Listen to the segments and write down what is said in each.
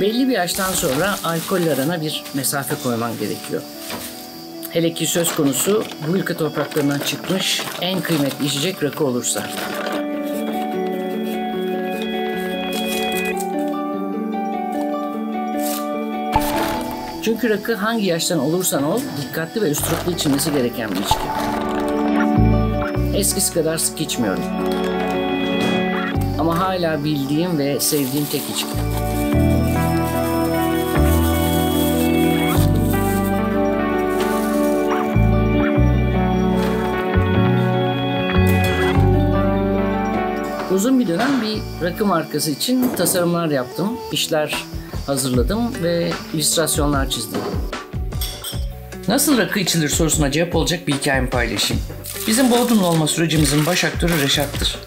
Belli bir yaştan sonra alkolle arana bir mesafe koyman gerekiyor. Hele ki söz konusu bu ülke topraklarından çıkmış en kıymetli içecek rakı olursa. Çünkü rakı hangi yaştan olursan ol dikkatli ve üsturuplu içilmesi gereken bir içki. Eskisi kadar sık içmiyorum. Ama hala bildiğim ve sevdiğim tek içki. Uzun bir dönem bir rakı markası için tasarımlar yaptım, işler hazırladım ve illüstrasyonlar çizdim. Nasıl rakı içilir sorusuna cevap olacak bir hikayemi paylaşayım. Bizim Bodrumlu olma sürecimizin baş aktörü Reşat'tır.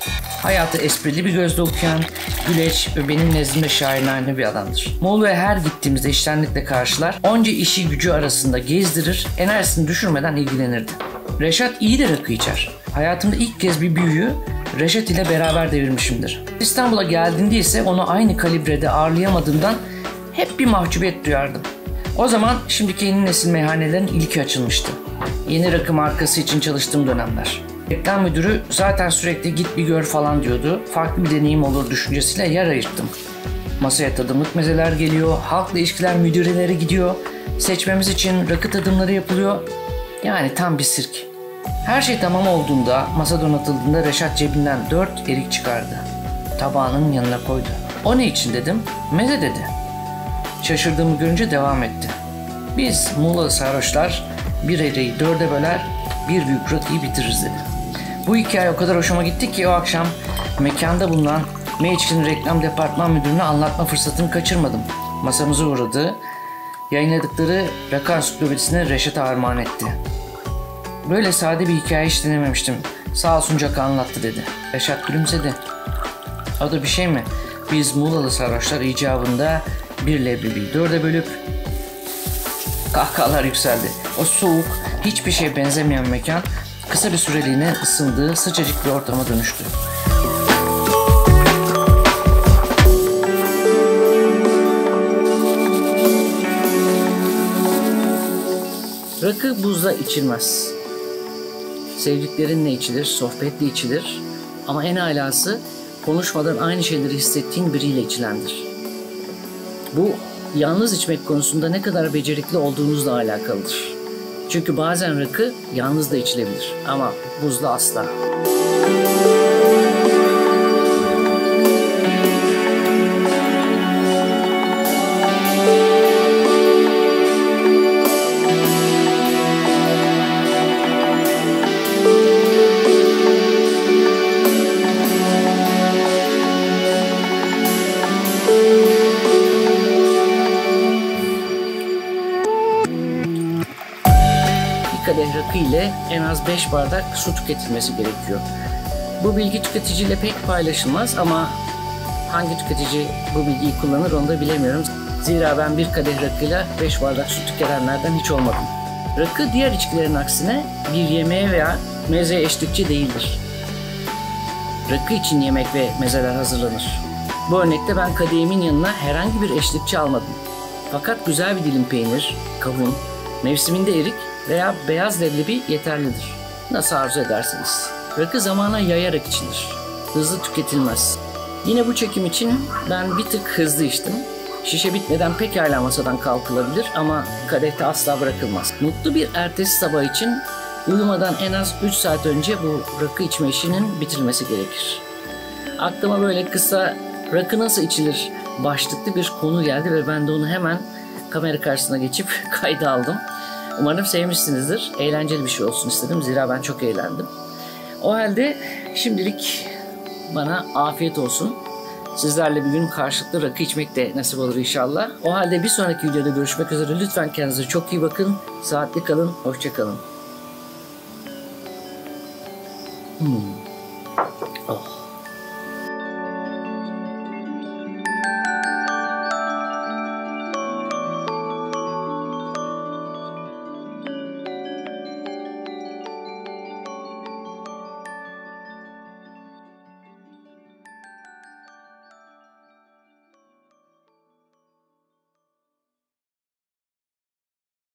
Hayatı esprili bir gözle okuyan, güleç ve benim nezdimde şairane bir adamdır. Muğla'ya her gittiğimizde içtenlikle karşılar, onca işi gücü arasında gezdirir, enerjisini düşürmeden ilgilenirdi. Reşat iyi de rakı içer. Hayatımda ilk kez bir büyüyü Reşat ile beraber devirmişimdir. İstanbul'a geldiğinde ise onu aynı kalibrede ağırlayamadığımdan hep bir mahcubiyet duyardım. O zaman şimdiki yeni nesil meyhanelerin ilki açılmıştı. Yeni rakı markası için çalıştığım dönemler. Reklam müdürü zaten sürekli git bir gör falan diyordu. Farklı bir deneyim olur düşüncesiyle yer ayırttım. Masaya tadımlık mezeler geliyor, halkla ilişkiler müdüreleri gidiyor, seçmemiz için rakı tadımları yapılıyor. Yani tam bir sirk. Her şey tamam olduğunda, masa donatıldığında Reşat cebinden 4 erik çıkardı. Tabağının yanına koydu. O ne için dedim, meze dedi. Şaşırdığımı görünce devam etti. Biz Muğla'lı sarhoşlar bir eriği 4'e böler, bir büyük rakıyı bitiririz dedi. Bu hikaye o kadar hoşuma gitti ki o akşam mekanda bulunan M-İçki'nin reklam departman müdürüne anlatma fırsatını kaçırmadım. Masamıza uğradı, yayınladıkları rakı ansiklopedisini Reşat'a armağan etti. Böyle sade bir hikaye hiç dinlememiştim. Sağ olsun Caka anlattı dedi. Reşat gülümsedi. O da bir şey mi? Biz Muğla'lı sarhoşlar icabında bir leblebiyi 4'e bölüp kahkahalar yükseldi. O soğuk, hiçbir şeye benzemeyen mekan kısa bir süreliğine ısındığı sıcacık bir ortama dönüştü. Rakı buzla içilmez. Sevdiklerinle içilir, sohbetle içilir ama en alası konuşmadan aynı şeyleri hissettiğin biriyle içilendir. Bu yalnız içmek konusunda ne kadar becerikli olduğunuzla alakalıdır. Çünkü bazen rakı yalnız da içilebilir ama buzla asla. Kadeh rakı ile en az 5 bardak su tüketilmesi gerekiyor. Bu bilgi tüketiciyle pek paylaşılmaz ama hangi tüketici bu bilgiyi kullanır onu da bilemiyorum. Zira ben bir kadeh rakıyla 5 bardak su tüketenlerden hiç olmadım. Rakı diğer içkilerin aksine bir yemeğe veya mezeye eşlikçi değildir. Rakı için yemek ve mezeler hazırlanır. Bu örnekte ben kadehimin yanına herhangi bir eşlikçi almadım. Fakat güzel bir dilim peynir, kavun, mevsiminde erik veya beyaz leblebi yeterlidir. Nasıl arzu ederseniz. Rakı zamana yayarak içilir. Hızlı tüketilmez. Yine bu çekim için ben bir tık hızlı içtim. Şişe bitmeden pekala masadan kalkılabilir ama kadehte asla bırakılmaz. Mutlu bir ertesi sabah için uyumadan en az 3 saat önce bu rakı içme işinin bitirilmesi gerekir. Aklıma böyle kısa rakı nasıl içilir başlıklı bir konu geldi ve ben de onu hemen kamera karşısına geçip kayda aldım. Umarım sevmişsinizdir. Eğlenceli bir şey olsun istedim. Zira ben çok eğlendim. O halde şimdilik bana afiyet olsun. Sizlerle bir gün karşılıklı rakı içmek de nasip olur inşallah. O halde bir sonraki videoda görüşmek üzere. Lütfen kendinize çok iyi bakın. Sıhhatli kalın. Hoşça kalın. Oh.